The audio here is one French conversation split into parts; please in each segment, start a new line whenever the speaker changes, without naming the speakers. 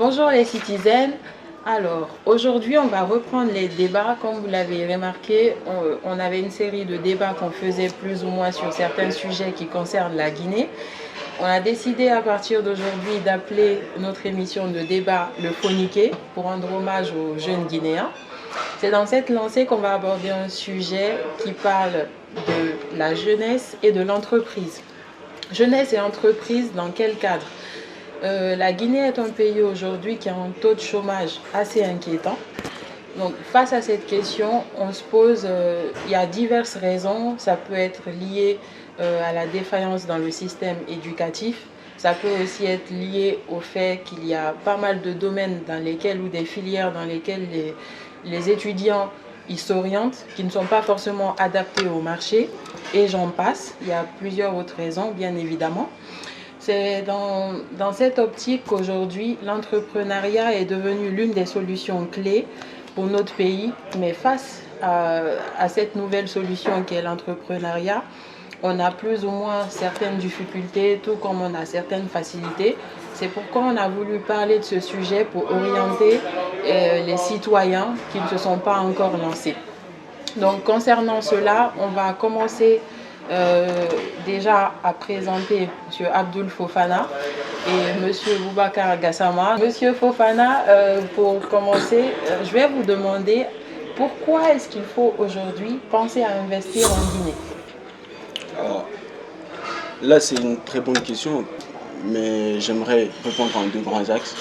Bonjour les citizens. Alors, aujourd'hui, on va reprendre les débats. Comme vous l'avez remarqué, on avait une série de débats qu'on faisait plus ou moins sur certains sujets qui concernent la Guinée. On a décidé à partir d'aujourd'hui d'appeler notre émission de débat le Phoniqué pour rendre hommage aux jeunes Guinéens. C'est dans cette lancée qu'on va aborder un sujet qui parle de la jeunesse et de l'entreprise. Jeunesse et entreprise, dans quel cadre? La Guinée est un pays aujourd'hui qui a un taux de chômage assez inquiétant. Donc face à cette question, on se pose, il y a diverses raisons. Ça peut être lié à la défaillance dans le système éducatif. Ça peut aussi être lié au fait qu'il y a pas mal de domaines dans lesquels ou des filières dans lesquelles les étudiants ils s'orientent, qui ne sont pas forcément adaptés au marché. Et j'en passe. Il y a plusieurs autres raisons, bien évidemment. C'est dans cette optique qu'aujourd'hui, l'entrepreneuriat est devenu l'une des solutions clés pour notre pays. Mais face à cette nouvelle solution qui est l'entrepreneuriat, on a plus ou moins certaines difficultés, tout comme on a certaines facilités. C'est pourquoi on a voulu parler de ce sujet pour orienter les citoyens qui ne se sont pas encore lancés. Donc concernant cela, on va commencer déjà à présenter M. Abdoul Fofana et M. Boubacar Gassama. M. Fofana, pour commencer, je vais vous demander pourquoi est-ce qu'il faut aujourd'hui penser à investir en Guinée?
Alors, là, c'est une très bonne question, mais j'aimerais répondre en deux grands axes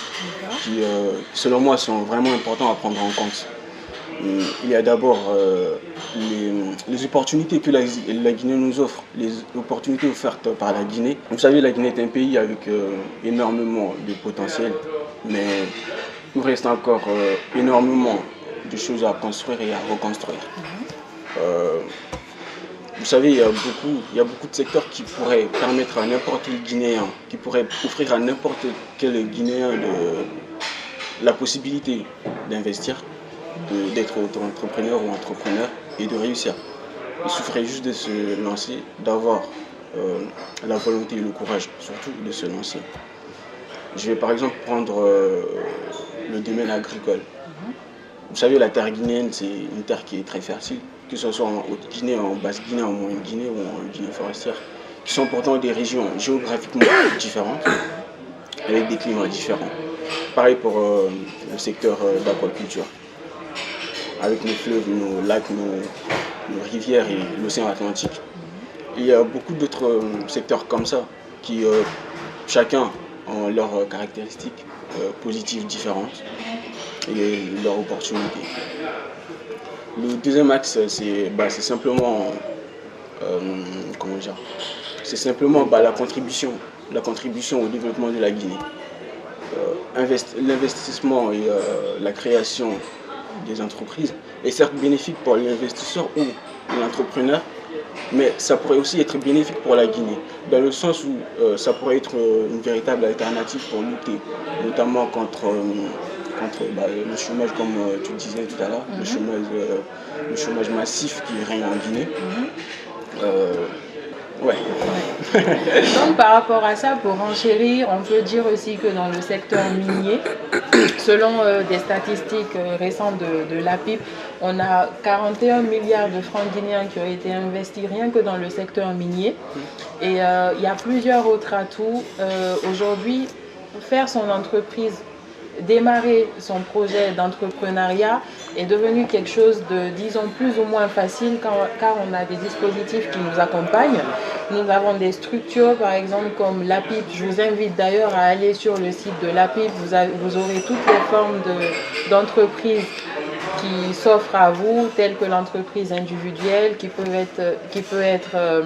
qui, selon moi, sont vraiment importants à prendre en compte. Il y a d'abord les opportunités que la Guinée nous offre, les opportunités offertes par la Guinée. Vous savez, la Guinée est un pays avec énormément de potentiel, mais il reste encore énormément de choses à construire et à reconstruire. Vous savez, il y a beaucoup de secteurs qui pourraient permettre à n'importe quel Guinéen, qui pourraient offrir à n'importe quel Guinéen la possibilité d'investir, d'être auto-entrepreneur ou entrepreneur et de réussir. Il suffirait juste de se lancer, d'avoir la volonté et le courage, surtout de se lancer. Je vais par exemple prendre le domaine agricole. Vous savez, la terre guinéenne, c'est une terre qui est très fertile, que ce soit en Haute-Guinée, en Basse-Guinée, en Moyenne-Guinée ou en Guinée forestière, qui sont pourtant des régions géographiquement différentes, avec des climats différents. Pareil pour le secteur d'aquaculture, avec nos fleuves, nos lacs, nos rivières et l'océan Atlantique. Il y a beaucoup d'autres secteurs comme ça, qui chacun ont leurs caractéristiques positives différentes et leurs opportunités. Le deuxième axe, c'est simplement, la contribution au développement de la Guinée. L'investissement et la création des entreprises est certes bénéfique pour l'investisseur ou l'entrepreneur, mais ça pourrait aussi être bénéfique pour la Guinée, dans le sens où ça pourrait être une véritable alternative pour lutter, notamment contre le chômage, comme tu le disais tout à l'heure, le chômage massif qui règne en Guinée. Ouais.
Donc par rapport à ça, pour renchérir, on peut dire aussi que dans le secteur minier, selon des statistiques récentes de l'APIP, on a 41 milliards de francs guinéens qui ont été investis rien que dans le secteur minier. Et il y a plusieurs autres atouts. Aujourd'hui, faire son entreprise, démarrer son projet d'entrepreneuriat est devenu quelque chose de, disons, plus ou moins facile car on a des dispositifs qui nous accompagnent. Nous avons des structures, par exemple, comme l'APIP. Je vous invite d'ailleurs à aller sur le site de l'APIP. Vous aurez toutes les formes d'entreprises qui s'offrent à vous, telles que l'entreprise individuelle qui peut être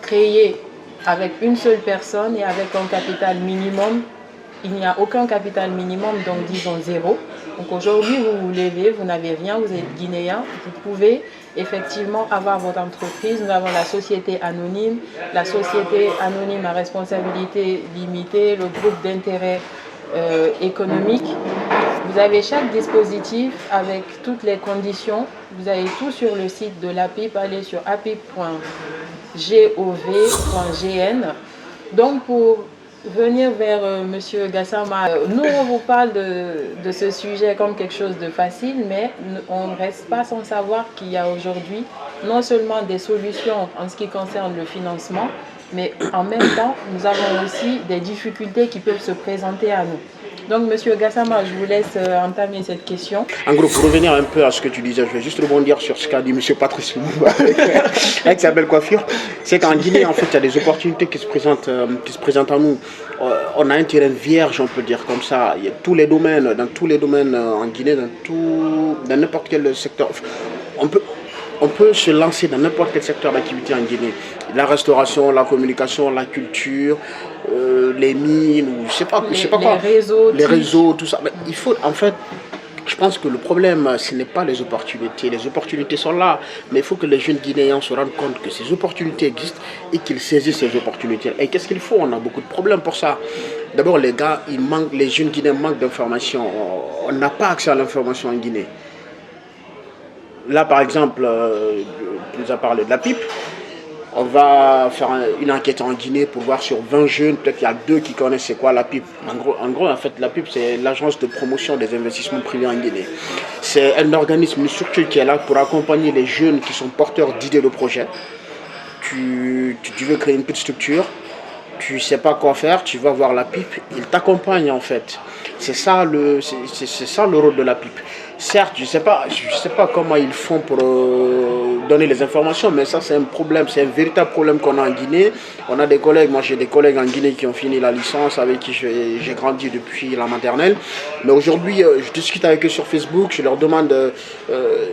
créée avec une seule personne et avec un capital minimum. Il n'y a aucun capital minimum, donc disons zéro. Donc aujourd'hui, vous vous levez, vous n'avez rien, vous êtes guinéen, vous pouvez effectivement avoir votre entreprise. Nous avons la société anonyme à responsabilité limitée, le groupe d'intérêt économique. Vous avez chaque dispositif avec toutes les conditions. Vous avez tout sur le site de l'APIP. Allez sur apip.gov.gn. Donc pour venir vers Monsieur Gassama. Nous, on vous parle de ce sujet comme quelque chose de facile, mais on ne reste pas sans savoir qu'il y a aujourd'hui non seulement des solutions en ce qui concerne le financement, mais en même temps, nous avons aussi des difficultés qui peuvent se présenter à nous. Donc, Monsieur Gassama, je vous laisse entamer cette question.
En gros, pour revenir un peu à ce que tu disais, je vais juste rebondir sur ce qu'a dit Monsieur Patrice Lumumba avec sa belle coiffure. C'est qu'en Guinée, en fait, il y a des opportunités qui se présentent à nous. On a un terrain vierge, on peut dire comme ça. Il y a tous les domaines, dans tous les domaines en Guinée, dans n'importe quel secteur. On peut se lancer dans n'importe quel secteur d'activité en Guinée. La restauration, la communication, la culture, les mines, ou je sais pas quoi. Les réseaux, tout ça. Mais il faut, en fait, je pense que le problème, ce n'est pas les opportunités. Les opportunités sont là, mais il faut que les jeunes Guinéens se rendent compte que ces opportunités existent et qu'ils saisissent ces opportunités. Et qu'est-ce qu'il faut? On a beaucoup de problèmes pour ça. D'abord, les jeunes Guinéens manquent d'informations. On n'a pas accès à l'information en Guinée. Là, par exemple, tu nous as parlé de la pipe. On va faire une enquête en Guinée pour voir sur 20 jeunes, peut-être qu'il y a 2 qui connaissent c'est quoi la pipe. En fait, la pipe, c'est l'agence de promotion des investissements privés en Guinée. C'est un organisme, une structure qui est là pour accompagner les jeunes qui sont porteurs d'idées de projet. Tu veux créer une petite structure, tu ne sais pas quoi faire, tu vas voir la pipe, il t'accompagne en fait. C'est ça le rôle de la pipe. Certes, je ne sais pas comment ils font pour donner les informations, mais ça c'est un problème, c'est un véritable problème qu'on a en Guinée. On a des collègues, moi j'ai des collègues en Guinée qui ont fini la licence, avec qui j'ai grandi depuis la maternelle. Mais aujourd'hui, je discute avec eux sur Facebook, je leur demande,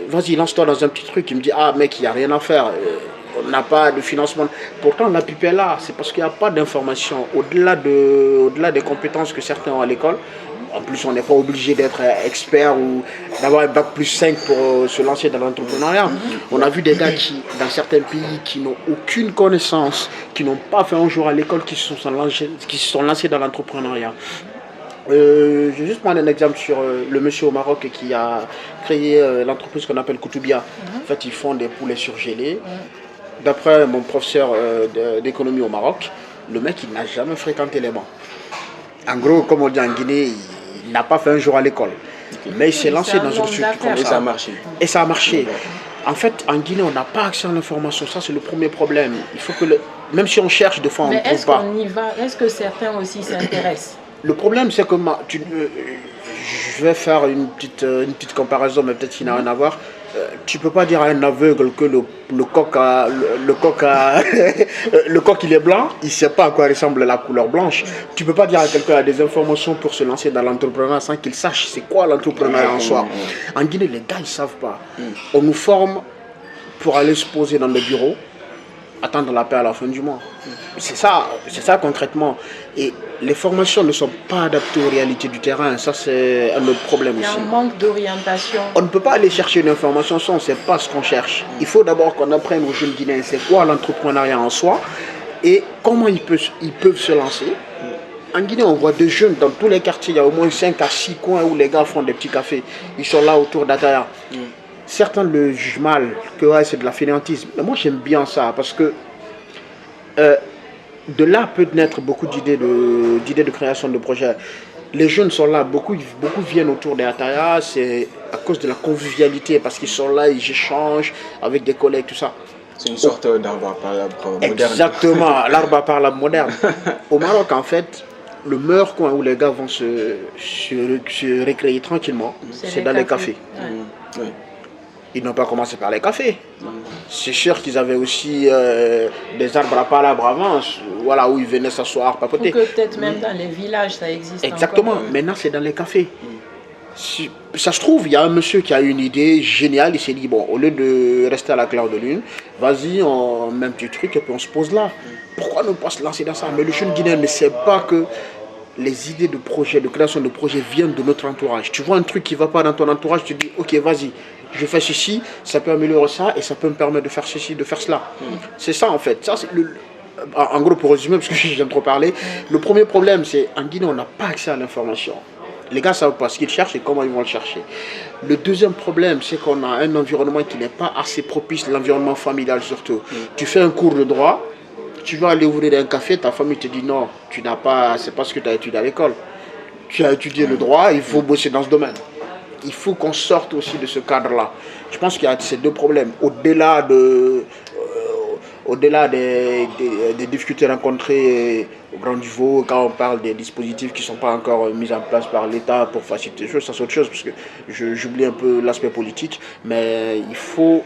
vas-y lance-toi dans un petit truc. Ils me disent, ah mec, il n'y a rien à faire. On n'a pas de financement. Pourtant, la pipe est là. C'est parce qu'il n'y a pas d'information. Au-delà des compétences que certains ont à l'école, en plus, on n'est pas obligé d'être expert ou d'avoir un bac plus 5 pour se lancer dans l'entrepreneuriat. On a vu des gars dans certains pays qui n'ont aucune connaissance, qui n'ont pas fait un jour à l'école, qui se sont lancés dans l'entrepreneuriat. Je vais juste prendre un exemple sur le monsieur au Maroc qui a créé l'entreprise qu'on appelle Koutoubia. En fait, ils font des poulets surgelés. D'après mon professeur d'économie au Maroc, le mec, il n'a jamais fréquenté les bancs. En gros, comme on dit en Guinée, il n'a pas fait un jour à l'école. Mais il s'est lancé dans une structure comme ça.
Et ça a marché.
Et ça a marché. En fait, en Guinée, on n'a pas accès à l'information. Ça, c'est le premier problème. Il faut que, même si on cherche, des fois, on ne trouve pas.
Mais est-ce qu'on y va? Est-ce que certains aussi s'intéressent?
Le problème, c'est que je vais faire une petite comparaison, mais peut-être qu'il n'a rien à voir. Tu peux pas dire à un aveugle que le coq il est blanc, il sait pas à quoi ressemble la couleur blanche. Tu peux pas dire à quelqu'un qui a des informations pour se lancer dans l'entrepreneuriat sans qu'il sache c'est quoi l'entrepreneuriat en soi. En Guinée, les gars ils savent pas. On nous forme pour aller se poser dans le bureau, attendre la paix à la fin du mois. C'est ça concrètement. Et les formations ne sont pas adaptées aux réalités du terrain. Ça, c'est un autre problème aussi.
Il y a un manque d'orientation.
On ne peut pas aller chercher une information si on ne sait pas ce qu'on cherche. Il faut d'abord qu'on apprenne aux jeunes Guinéens c'est quoi l'entrepreneuriat en soi et comment ils peuvent se lancer. En Guinée, on voit des jeunes dans tous les quartiers. Il y a au moins 5 à 6 coins où les gars font des petits cafés. Ils sont là autour d'Ataya. Certains le jugent mal, que ouais, c'est de la fainéantise. Mais moi, j'aime bien ça parce que de là peut naître beaucoup d'idées de création de projets. Les jeunes sont là, beaucoup viennent autour des Ataya, c'est à cause de la convivialité, parce qu'ils sont là, ils échangent avec des collègues, tout ça.
C'est une sorte d'arbre à palabre moderne.
Exactement, l'arbre à palabre moderne. Au Maroc, en fait, le meilleur coin où les gars vont se récréer tranquillement, c'est dans les cafés.
Oui.
Ils n'ont pas commencé par les cafés. C'est sûr qu'ils avaient aussi des arbres à palabre avant, voilà, où ils venaient s'asseoir, papoter.
Ou que peut-être même dans les villages, ça existe.
Exactement.
Encore.
Maintenant, c'est dans les cafés. Ça se trouve, il y a un monsieur qui a une idée géniale. Il s'est dit, bon, au lieu de rester à la claire de lune, vas-y, on met un petit truc et puis on se pose là. Pourquoi ne pas se lancer dans ça? Mais le jeune Guinéen ne sait pas que les idées de projet, de création de projet viennent de notre entourage. Tu vois un truc qui ne va pas dans ton entourage, tu te dis, ok, vas-y, je fais ceci, ça peut améliorer ça et ça peut me permettre de faire ceci, de faire cela. C'est ça en fait. Ça, c'est en gros, pour résumer, parce que j'aime trop parler, le premier problème, c'est en Guinée, on n'a pas accès à l'information. Les gars ne savent pas ce qu'ils cherchent et comment ils vont le chercher. Le deuxième problème, c'est qu'on a un environnement qui n'est pas assez propice, l'environnement familial surtout. Tu fais un cours de droit, Tu vas aller ouvrir un café, ta famille te dit non, tu n'as pas, c'est pas ce que tu as étudié à l'école. Tu as étudié le droit, il faut bosser dans ce domaine. Il faut qu'on sorte aussi de ce cadre-là. Je pense qu'il y a ces deux problèmes. Au-delà des difficultés rencontrées au Grand Niveau, quand on parle des dispositifs qui ne sont pas encore mis en place par l'État pour faciliter les choses, ça c'est autre chose, parce que j'oublie un peu l'aspect politique, mais il faut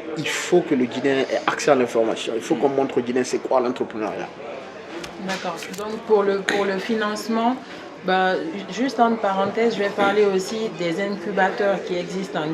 que le Guinéen ait accès à l'information. Il faut qu'on montre au Guinéen c'est quoi l'entrepreneuriat.
D'accord. Donc pour le financement, bah, juste en parenthèse, je vais parler aussi des incubateurs qui existent en